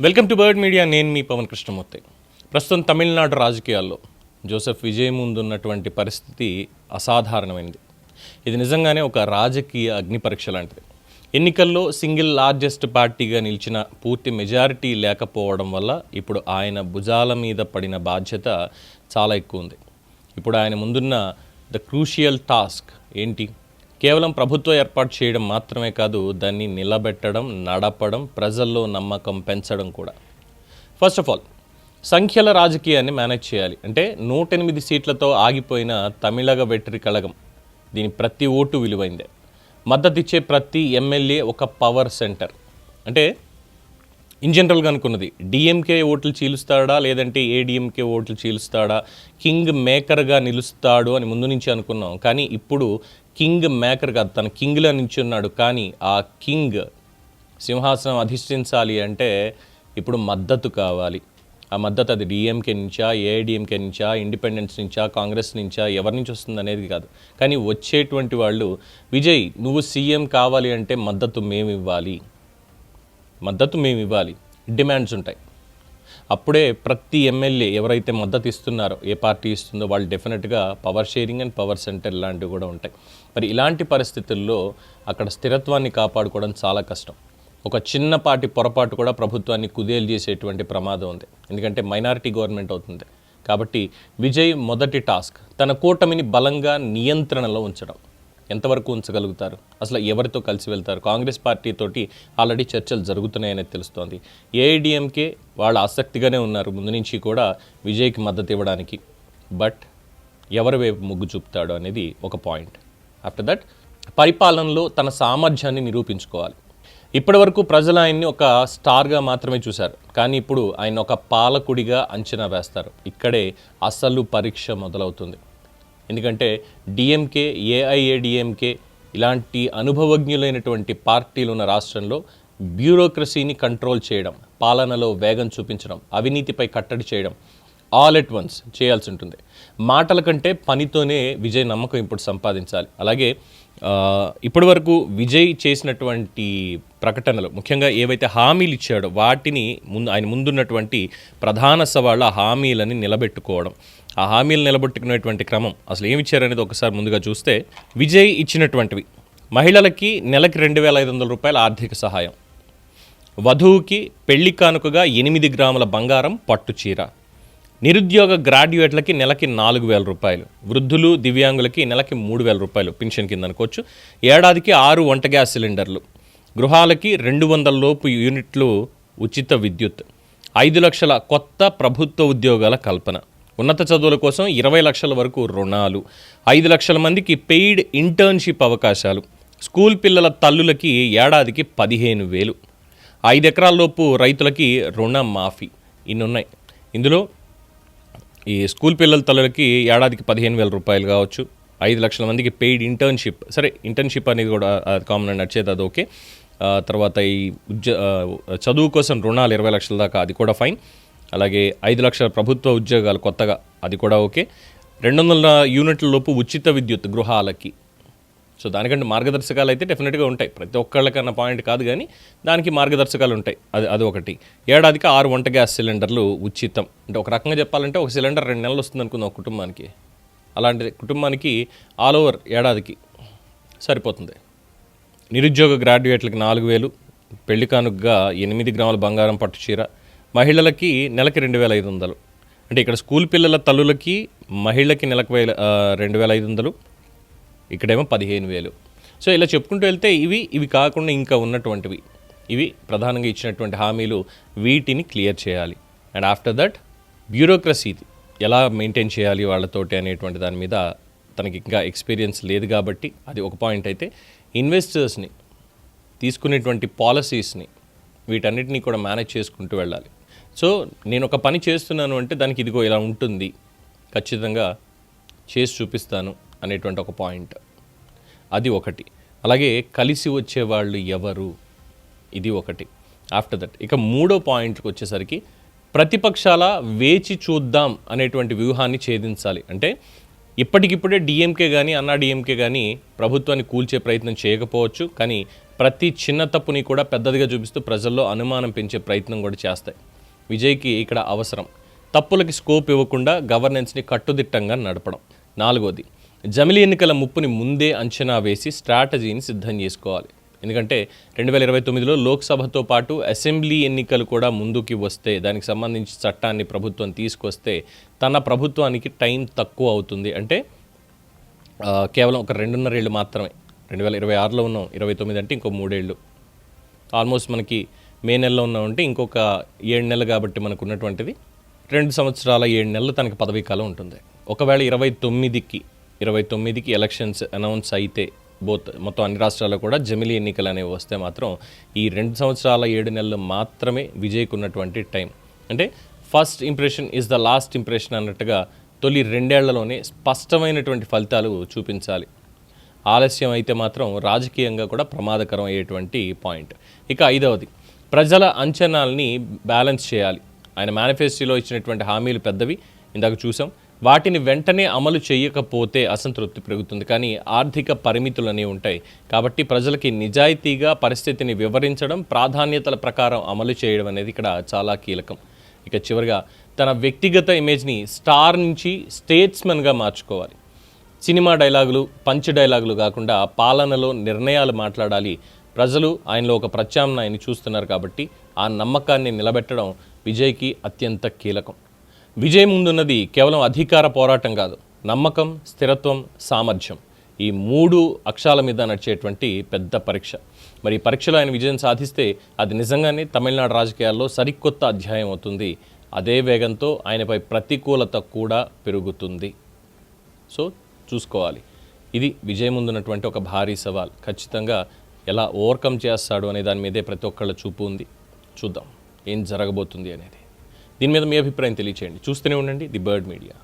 Welcome to bird media. నేను మీ పవన్ కృష్ణమూర్తి. ప్రస్తుతం తమిళనాడు రాజకీయాల్లో జోసెఫ్ విజయ్ ముందున్నటువంటి పరిస్థితి అసాధారణమైనది. ఇది నిజంగానే ఒక రాజకీయ అగ్ని పరీక్ష లాంటిది. ఎన్నికల్లో సింగిల్ లార్జెస్ట్ పార్టీగా నిలిచిన పూర్తి మెజారిటీ లేకపోవడం వల్ల ఇప్పుడు ఆయన భుజాల మీద పడిన బాధ్యత చాలా ఎక్కువ ఉంది. ఇప్పుడు ఆయన ముందున్న ద క్రూషియల్ టాస్క్ ఏంటి? కేవలం ప్రభుత్వం ఏర్పాటు చేయడం మాత్రమే కాదు, దాన్ని నిలబెట్టడం, నడపడం, ప్రజల్లో నమ్మకం పెంచడం కూడా. ఫస్ట్ ఆఫ్ ఆల్ సంఖ్యల రాజకీయాన్ని మేనేజ్ చేయాలి. అంటే 108 సీట్లతో ఆగిపోయిన తమిళగ వెట్రి కళగం, దీని ప్రతి ఓటు విలువైందే. మద్దతు ఇచ్చే ప్రతి ఎమ్మెల్యే ఒక పవర్ సెంటర్. అంటే ఇన్ జనరల్గా అనుకున్నది డిఎంకే ఓట్లు చీలుస్తాడా లేదంటే ఏడిఎంకే ఓట్లు చీలుస్తాడా, కింగ్ మేకర్గా నిలుస్తాడు అని ముందు నుంచి అనుకున్నాం. కానీ ఇప్పుడు కింగ్ మేకర్ కాదు, తన కింగ్లో నిల్చున్నాడు. కానీ ఆ కింగ్ సింహాసనం అధిష్ఠించాలి అంటే ఇప్పుడు మద్దతు కావాలి. ఆ మద్దతు అది డిఎంకే నుంచా, ఏఐడిఎంకే నుంచా, ఇండిపెండెన్స్ నుంచా, కాంగ్రెస్ నుంచా, ఎవరి నుంచి వస్తుంది అనేది కాదు. కానీ వచ్చేటువంటి వాళ్ళు, విజయ్ నువ్వు సీఎం కావాలి అంటే మద్దతు మేము ఇవ్వాలి, డిమాండ్స్ ఉంటాయి. అప్పుడే ప్రతి ఎమ్మెల్యే ఎవరైతే మద్దతు ఇస్తున్నారో, ఏ పార్టీ ఇస్తుందో వాళ్ళు డెఫినెట్గా power sharing and power centre లాంటివి కూడా ఉంటాయి. మరి ఇలాంటి పరిస్థితుల్లో అక్కడ స్థిరత్వాన్ని కాపాడుకోవడం చాలా కష్టం. ఒక చిన్నపాటి పొరపాటు కూడా ప్రభుత్వాన్ని కుదేలు చేసేటువంటి ప్రమాదం ఉంది. ఎందుకంటే మైనారిటీ గవర్నమెంట్ అవుతుంది. కాబట్టి విజయ్ మొదటి టాస్క్ తన కూటమిని బలంగా నియంత్రణలో ఉంచడం. ఎంతవరకు ఉంచగలుగుతారు? అసలు ఎవరితో కలిసి వెళ్తారు? కాంగ్రెస్ పార్టీతోటి ఆల్రెడీ చర్చలు జరుగుతున్నాయని తెలుస్తోంది. ఏఐడిఎంకే వాళ్ళు ఆసక్తిగానే ఉన్నారు ముందు నుంచి కూడా విజయ్కి మద్దతు ఇవ్వడానికి. బట్ ఎవరి వైపు మొగ్గు చూపుతాడు అనేది ఒక పాయింట్. ఆఫ్టర్ దట్ పరిపాలనలో తన సామర్థ్యాన్ని నిరూపించుకోవాలి. ఇప్పటివరకు ప్రజలు ఆయన్ని ఒక స్టార్గా మాత్రమే చూశారు. కానీ ఇప్పుడు ఆయన ఒక పాలకుడిగా అంచనా వేస్తారు. ఇక్కడే అసలు పరీక్ష మొదలవుతుంది. ఎందుకంటే డిఎంకే, ఏఐఏడిఎంకే ఇలాంటి అనుభవజ్ఞులైనటువంటి పార్టీలు ఉన్న రాష్ట్రంలో బ్యూరోక్రసీని కంట్రోల్ చేయడం, పాలనలో వేగం చూపించడం, అవినీతిపై కట్టడి చేయడం ఆల్ ఎట్ వన్స్ చేయాల్సి ఉంటుంది. మాటల కంటే పనితోనే విజయ్ నమ్మకం ఇప్పుడు సంపాదించాలి. అలాగే ఇప్పటి వరకు విజయ్ చేసినటువంటి ప్రకటనలు, ముఖ్యంగా ఏవైతే హామీలు ఇచ్చాడో వాటిని ఆయన ముందున్నటువంటి ప్రధాన సవాళ్ళ హామీలని నిలబెట్టుకోవడం. ఆ హామీలు నిలబెట్టుకునేటువంటి క్రమం అసలు ఏమి ఇచ్చారనేది ఒకసారి ముందుగా చూస్తే, విజయ్ ఇచ్చినటువంటివి: మహిళలకి నెలకి 2,500 రూపాయల ఆర్థిక సహాయం, వధువుకి పెళ్లి కానుకగా 8 గ్రాముల బంగారం పట్టు చీర, నిరుద్యోగ గ్రాడ్యుయేట్లకి నెలకి 4,000 రూపాయలు, వృద్ధులు దివ్యాంగులకి నెలకి 3,000 రూపాయలు పెన్షన్ కింద అనుకోవచ్చు, ఏడాదికి 6 వంట గ్యాస్ సిలిండర్లు, గృహాలకి 200 లోపు యూనిట్లు ఉచిత విద్యుత్, 5 లక్షల కొత్త ప్రభుత్వ ఉద్యోగాల కల్పన, ఉన్నత చదువుల కోసం 20 లక్షల వరకు రుణాలు, 5 లక్షల మందికి పెయిడ్ ఇంటర్న్షిప్ అవకాశాలు, స్కూల్ పిల్లల తల్లులకి ఏడాదికి 15,000, 5 ఎకరాల్లోపు రైతులకి రుణ మాఫీ. ఇన్ని ఉన్నాయి. ఇందులో ఈ స్కూల్ పిల్లల తల్లులకి ఏడాదికి 15,000 రూపాయలు కావచ్చు, 5 లక్షల మందికి పెయిడ్ ఇంటర్న్షిప్. సరే, ఇంటర్న్షిప్ అనేది కూడా కామన్ అండ్ నడిచేది, అది ఓకే. తర్వాత ఈ చదువు కోసం రుణాలు 20 లక్షల దాకా, అది కూడా ఫైన్. అలాగే 5 లక్షల ప్రభుత్వ ఉద్యోగాలు కొత్తగా, అది కూడా ఓకే. 200 యూనిట్ల లోపు ఉచిత విద్యుత్ గృహాలకి. సో దానికంటే మార్గదర్శకాలు అయితే డెఫినెట్గా ఉంటాయి. ప్రతి ఒక్కళ్ళకన్నా పాయింట్ కాదు, కానీ దానికి మార్గదర్శకాలు ఉంటాయి. అది ఒకటి. ఏడాదికి 6 వంట గ్యాస్ సిలిండర్లు ఉచితం. అంటే ఒక రకంగా చెప్పాలంటే ఒక సిలిండర్ 2 నెలలు వస్తుంది అనుకుందాం ఒక కుటుంబానికి. అలాంటి కుటుంబానికి ఆల్ ఓవర్ ఏడాదికి సరిపోతుంది. నిరుద్యోగ గ్రాడ్యుయేట్లకి 4,000, పెళ్లి కానుకగా 8 గ్రాముల బంగారం పట్టు చీర, మహిళలకి నెలకి 2,500. అంటే ఇక్కడ స్కూల్ పిల్లల తల్లులకి మహిళకి నెలకు 2,500, ఇక్కడేమో 15,000. సో ఇలా చెప్పుకుంటూ వెళ్తే ఇవి కాకుండా ఇంకా ఉన్నటువంటివి, ఇవి ప్రధానంగా ఇచ్చినటువంటి హామీలు. వీటిని క్లియర్ చేయాలి. అండ్ ఆఫ్టర్ దట్ బ్యూరోక్రసీ ఎలా మెయింటైన్ చేయాలి వాళ్ళతోటి అనేటువంటి దాని మీద తనకి ఇంకా ఎక్స్పీరియన్స్ లేదు కాబట్టి అది ఒక పాయింట్. అయితే ఇన్వెస్టర్స్ని, తీసుకునేటువంటి పాలసీస్ని, వీటన్నిటినీ కూడా మేనేజ్ చేసుకుంటూ వెళ్ళాలి. సో నేను ఒక పని చేస్తున్నాను అంటే దానికి ఇదిగో ఇలా ఉంటుంది, ఖచ్చితంగా చేసి చూపిస్తాను అనేటువంటి ఒక పాయింట్, అది ఒకటి. అలాగే కలిసి వచ్చేవాళ్ళు ఎవరు, ఇది ఒకటి. ఆఫ్టర్ దట్ ఇక మూడో పాయింట్కి వచ్చేసరికి ప్రతిపక్షాల వేచి చూద్దాం అనేటువంటి వ్యూహాన్ని ఛేదించాలి. అంటే ఇప్పటికిప్పుడే డిఎంకే కానీ అన్నా డిఎంకే కానీ ప్రభుత్వాన్ని కూల్చే ప్రయత్నం చేయకపోవచ్చు, కానీ ప్రతి చిన్న తప్పుని కూడా పెద్దదిగా చూపిస్తూ ప్రజల్లో అనుమానం పెంచే ప్రయత్నం కూడా చేస్తాయి. విజయ్కి ఇక్కడ అవసరం తప్పులకి స్కోప్ ఇవ్వకుండా గవర్నెన్స్ని కట్టుదిట్టంగా నడపడం. 4వది, జమిలీ ఎన్నికల ముప్పుని ముందే అంచనా వేసి స్ట్రాటజీని సిద్ధం చేసుకోవాలి. ఎందుకంటే 2029లో లోక్సభతో పాటు అసెంబ్లీ ఎన్నికలు కూడా ముందుకి వస్తే, దానికి సంబంధించి చట్టాన్ని ప్రభుత్వం తీసుకొస్తే తన ప్రభుత్వానికి టైం తక్కువ అవుతుంది. అంటే కేవలం ఒక 2.5 ఏళ్ళు మాత్రమే. 2026లో ఉన్నాం, 29 అంటే ఇంకో 3 ఏళ్ళు. ఆల్మోస్ట్ మనకి మే నెలలో ఉన్నామంటే ఇంకొక 7 నెలలు కాబట్టి మనకు ఉన్నటువంటిది 2 సంవత్సరాల 7 నెలలు తనకి పదవీ కాలం ఉంటుంది. ఒకవేళ 29కి ఎలక్షన్స్ అనౌన్స్ అయితే మొత్తం అన్ని రాష్ట్రాల్లో కూడా జమిలీ ఎన్నికలు అనేవి వస్తే మాత్రం ఈ 2 సంవత్సరాల 7 నెలలు మాత్రమే విజయ్కు ఉన్నటువంటి టైం. అంటే first impression is the last impression అన్నట్టుగా తొలి 2 ఏళ్లలోనే స్పష్టమైనటువంటి ఫలితాలు చూపించాలి. ఆలస్యం అయితే మాత్రం రాజకీయంగా కూడా ప్రమాదకరం అయ్యేటువంటి పాయింట్. ఇక 5వది, ప్రజల అంచనాల్ని బ్యాలెన్స్ చేయాలి. ఆయన మేనిఫెస్టోలో ఇచ్చినటువంటి హామీలు పెద్దవి, ఇందాక చూసాం. వాటిని వెంటనే అమలు చేయకపోతే అసంతృప్తి పెరుగుతుంది, కానీ ఆర్థిక పరిమితులు అనేవి ఉంటాయి. కాబట్టి ప్రజలకి నిజాయితీగా పరిస్థితిని వివరించడం, ప్రాధాన్యతల ప్రకారం అమలు చేయడం అనేది ఇక్కడ చాలా కీలకం. ఇక చివరిగా తన వ్యక్తిగత ఇమేజ్ని స్టార్ నుంచి స్టేట్స్మెన్గా మార్చుకోవాలి. సినిమా డైలాగులు, పంచ్ డైలాగులు కాకుండా పాలనలో నిర్ణయాలు మాట్లాడాలి. ప్రజలు ఆయనలో ఒక ప్రత్యామ్నాయాన్ని చూస్తున్నారు కాబట్టి ఆ నమ్మకాన్ని నిలబెట్టడం విజయ్కి అత్యంత కీలకం. విజయ్ ముందున్నది కేవలం అధికార పోరాటం కాదు, నమ్మకం, స్థిరత్వం, సామర్థ్యం. ఈ 3 అక్షరాల మీద నడిచేటువంటి పెద్ద పరీక్ష. మరి ఈ పరీక్షలో ఆయన విజయం సాధిస్తే అది నిజంగానే తమిళనాడు రాజకీయాల్లో సరికొత్త అధ్యాయం అవుతుంది. అదే వేగంతో ఆయనపై ప్రతికూలత కూడా పెరుగుతుంది. సో చూసుకోవాలి. ఇది విజయ్ ముందున్నటువంటి ఒక భారీ సవాల్. ఖచ్చితంగా ఎలా ఓవర్కమ్ చేస్తాడు అనే దాని మీదే ప్రతి ఒక్కళ్ళ చూపు ఉంది. చూద్దాం ఏం జరగబోతుంది అనేది. దీని మీద మీ అభిప్రాయం తెలియచేయండి. చూస్తూనే ఉండండి ది బర్డ్ మీడియా.